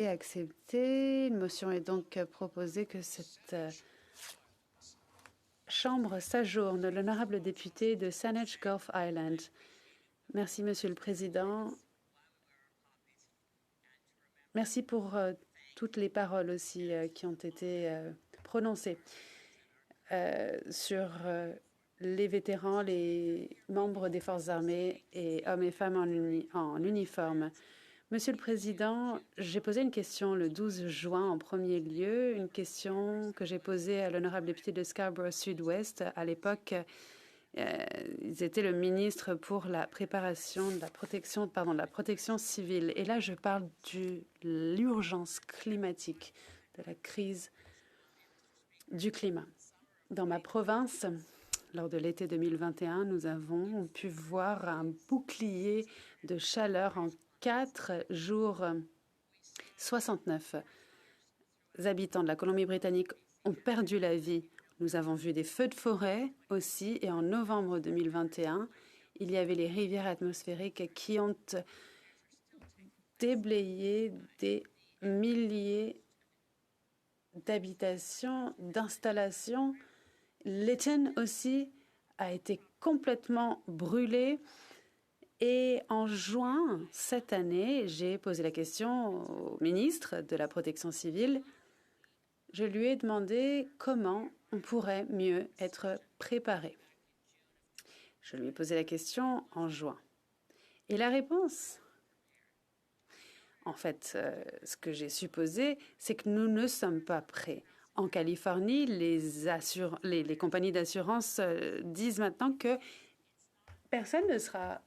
est accepté. Une motion est donc proposée que cette Chambre s'ajourne. L'honorable député de Saanich Gulf Island. Merci, Monsieur le Président. Merci pour toutes les paroles aussi qui ont été prononcées sur les vétérans, les membres des forces armées et hommes et femmes en uniforme. Monsieur le Président, j'ai posé une question le 12 juin en premier lieu, une question que j'ai posée à l'honorable député de Scarborough Sud-Ouest. À l'époque, ils étaient le ministre pour la préparation de la protection civile. Et là, je parle de l'urgence climatique, de la crise du climat. Dans ma province, lors de l'été 2021, nous avons pu voir un bouclier de chaleur en 4 jours. 69 habitants de la Colombie-Britannique ont perdu la vie. Nous avons vu des feux de forêt aussi. Et en novembre 2021, il y avait les rivières atmosphériques qui ont déblayé des milliers d'habitations, d'installations. Lytton aussi a été complètement brûlé. Et en juin cette année, j'ai posé la question au ministre de la Protection civile. Je lui ai demandé comment on pourrait mieux être préparé. Je lui ai posé la question en juin. Et la réponse, en fait, ce que j'ai supposé, c'est que nous ne sommes pas prêts. En Californie, les compagnies d'assurance disent maintenant que personne ne sera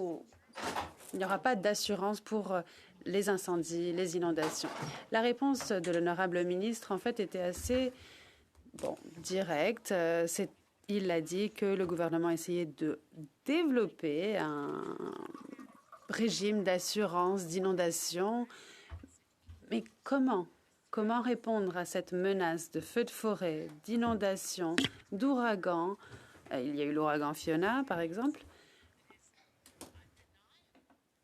il n'y aura pas d'assurance pour les incendies, les inondations. La réponse de l'honorable ministre, en fait, était assez directe. Il a dit que le gouvernement essayait de développer un régime d'assurance d'inondation. Mais comment répondre à cette menace de feux de forêt, d'inondation, d'ouragan? Il y a eu l'ouragan Fiona, par exemple.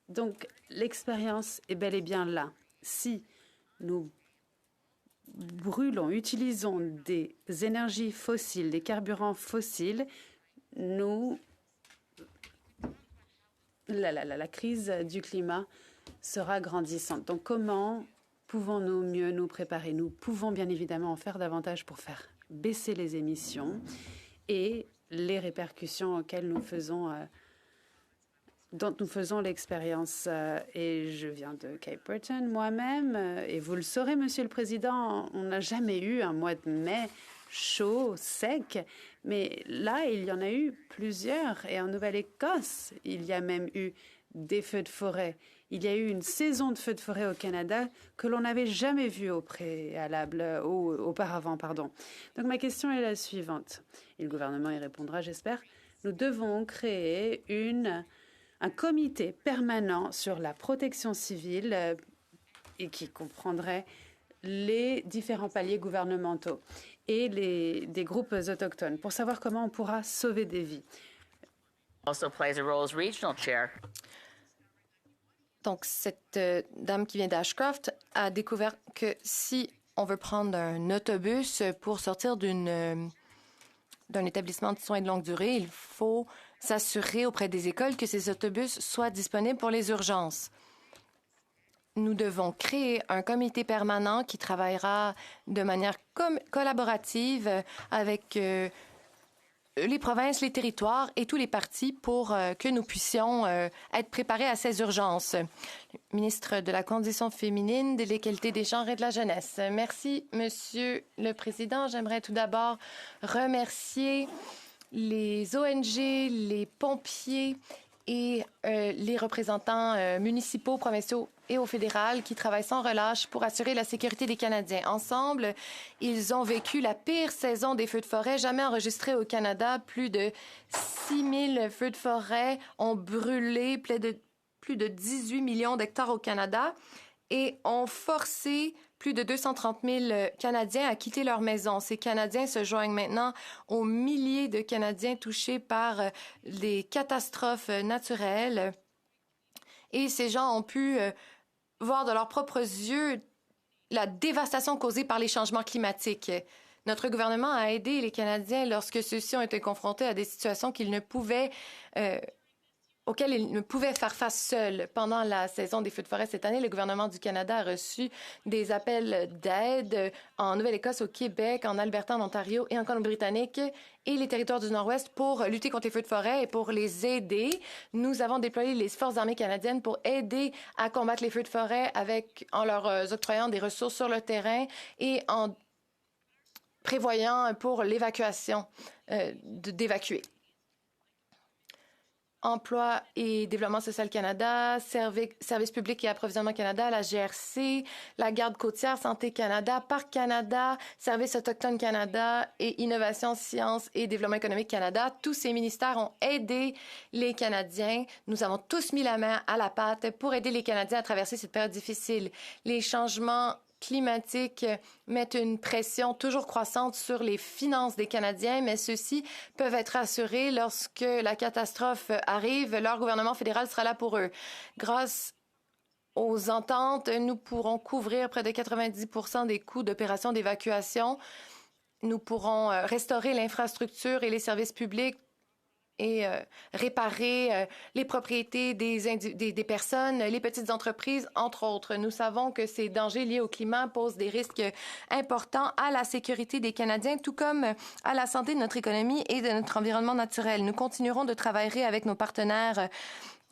Donc, l'expérience est bel et bien là. Si nous utilisons des énergies fossiles, des carburants fossiles, la crise du climat sera grandissante. Donc, comment pouvons-nous mieux nous préparer? Nous pouvons bien évidemment en faire davantage pour faire baisser les émissions et les répercussions auxquelles dont nous faisons l'expérience. Et je viens de Cape Breton moi-même. Et vous le saurez, Monsieur le Président, on n'a jamais eu un mois de mai chaud, sec. Mais là, il y en a eu plusieurs. Et en Nouvelle-Écosse, il y a même eu des feux de forêt. Il y a eu une saison de feux de forêt au Canada que l'on n'avait jamais vue auparavant. Donc ma question est la suivante. Et le gouvernement y répondra, j'espère. Nous devons créer un comité permanent sur la protection civile et qui comprendrait les différents paliers gouvernementaux et des groupes autochtones pour savoir comment on pourra sauver des vies. Also plays a role as regional chair. Donc, cette dame qui vient d'Ashcroft a découvert que si on veut prendre un autobus pour sortir d'un établissement de soins de longue durée, il faut s'assurer auprès des écoles que ces autobus soient disponibles pour les urgences. Nous devons créer un comité permanent qui travaillera de manière collaborative avec les provinces, les territoires et tous les partis pour que nous puissions être préparés à ces urgences. Le ministre de la Condition féminine, de l'égalité des genres et de la jeunesse. Merci, Monsieur le Président. J'aimerais tout d'abord remercier les ONG, les pompiers et les représentants municipaux, provinciaux et au fédéral qui travaillent sans relâche pour assurer la sécurité des Canadiens. Ensemble, ils ont vécu la pire saison des feux de forêt jamais enregistrée au Canada. Plus de 6 000 feux de forêt ont brûlé plus de 18 millions d'hectares au Canada et ont forcé plus de 230 000 Canadiens à quitter leur maison. Ces Canadiens se joignent maintenant aux milliers de Canadiens touchés par des catastrophes naturelles. Et ces gens ont pu voir de leurs propres yeux la dévastation causée par les changements climatiques. Notre gouvernement a aidé les Canadiens lorsque ceux-ci ont été confrontés à des situations auxquelles ils ne pouvaient faire face seuls. Pendant la saison des feux de forêt cette année, le gouvernement du Canada a reçu des appels d'aide en Nouvelle-Écosse, au Québec, en Alberta, en Ontario et en Colombie-Britannique et les territoires du Nord-Ouest pour lutter contre les feux de forêt et pour les aider. Nous avons déployé les forces armées canadiennes pour aider à combattre les feux de forêt en leur octroyant des ressources sur le terrain et en prévoyant pour l'évacuation d'évacuer. Emploi et Développement social Canada, Services publics et approvisionnement Canada, la GRC, la Garde côtière, Santé Canada, Parc Canada, Services autochtones Canada et Innovation, Sciences et Développement économique Canada. Tous ces ministères ont aidé les Canadiens. Nous avons tous mis la main à la pâte pour aider les Canadiens à traverser cette période difficile. Les changements climatiques mettent une pression toujours croissante sur les finances des Canadiens, mais ceux-ci peuvent être assurés lorsque la catastrophe arrive, leur gouvernement fédéral sera là pour eux. Grâce aux ententes, nous pourrons couvrir près de 90% des coûts d'opération d'évacuation. Nous pourrons restaurer l'infrastructure et les services publics et réparer les propriétés des personnes, les petites entreprises, entre autres. Nous savons que ces dangers liés au climat posent des risques importants à la sécurité des Canadiens, tout comme à la santé de notre économie et de notre environnement naturel. Nous continuerons de travailler avec nos partenaires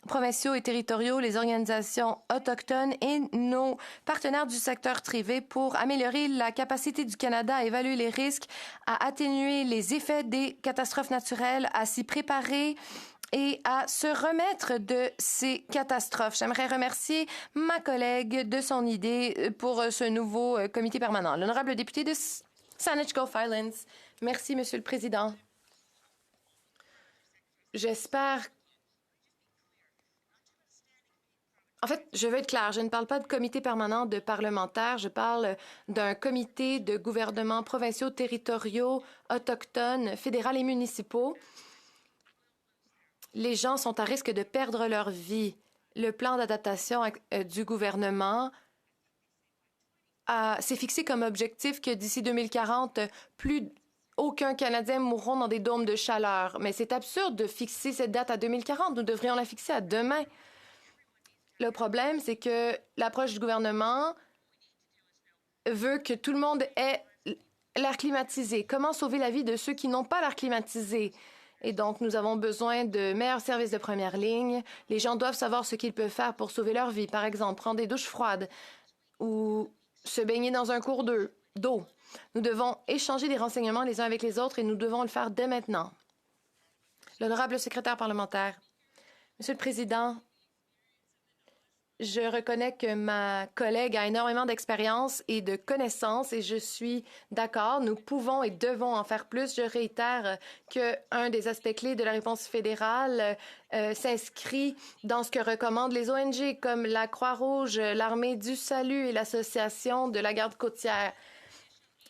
provinciaux et territoriaux, les organisations autochtones et nos partenaires du secteur privé pour améliorer la capacité du Canada à évaluer les risques, à atténuer les effets des catastrophes naturelles, à s'y préparer et à se remettre de ces catastrophes. J'aimerais remercier ma collègue de son idée pour ce nouveau comité permanent. L'honorable député de Saanich Gulf Islands. Merci, Monsieur le Président. J'espère. En fait, je veux être claire, je ne parle pas de comité permanent de parlementaires, je parle d'un comité de gouvernements provinciaux, territoriaux, autochtones, fédéraux et municipaux. Les gens sont à risque de perdre leur vie. Le plan d'adaptation du gouvernement s'est fixé comme objectif que d'ici 2040, plus aucun Canadien mourront dans des dômes de chaleur. Mais c'est absurde de fixer cette date à 2040. Nous devrions la fixer à demain. Le problème, c'est que l'approche du gouvernement veut que tout le monde ait l'air climatisé. Comment sauver la vie de ceux qui n'ont pas l'air climatisé? Et donc, nous avons besoin de meilleurs services de première ligne. Les gens doivent savoir ce qu'ils peuvent faire pour sauver leur vie. Par exemple, prendre des douches froides ou se baigner dans un cours d'eau. Nous devons échanger des renseignements les uns avec les autres et nous devons le faire dès maintenant. L'honorable secrétaire parlementaire. Monsieur le Président, je reconnais que ma collègue a énormément d'expérience et de connaissances et je suis d'accord, nous pouvons et devons en faire plus. Je réitère qu'un des aspects clés de la réponse fédérale s'inscrit dans ce que recommandent les ONG comme la Croix-Rouge, l'Armée du Salut et l'Association de la Garde côtière.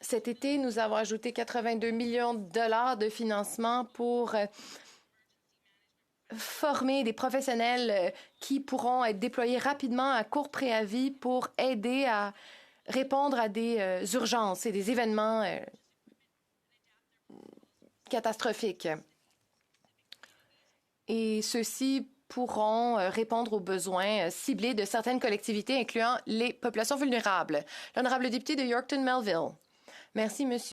Cet été, nous avons ajouté 82 millions de dollars de financement pour former des professionnels qui pourront être déployés rapidement à court préavis pour aider à répondre à des urgences et des événements catastrophiques. Et ceux-ci pourront répondre aux besoins ciblés de certaines collectivités, incluant les populations vulnérables. L'honorable député de Yorkton-Melville. Merci, Monsieur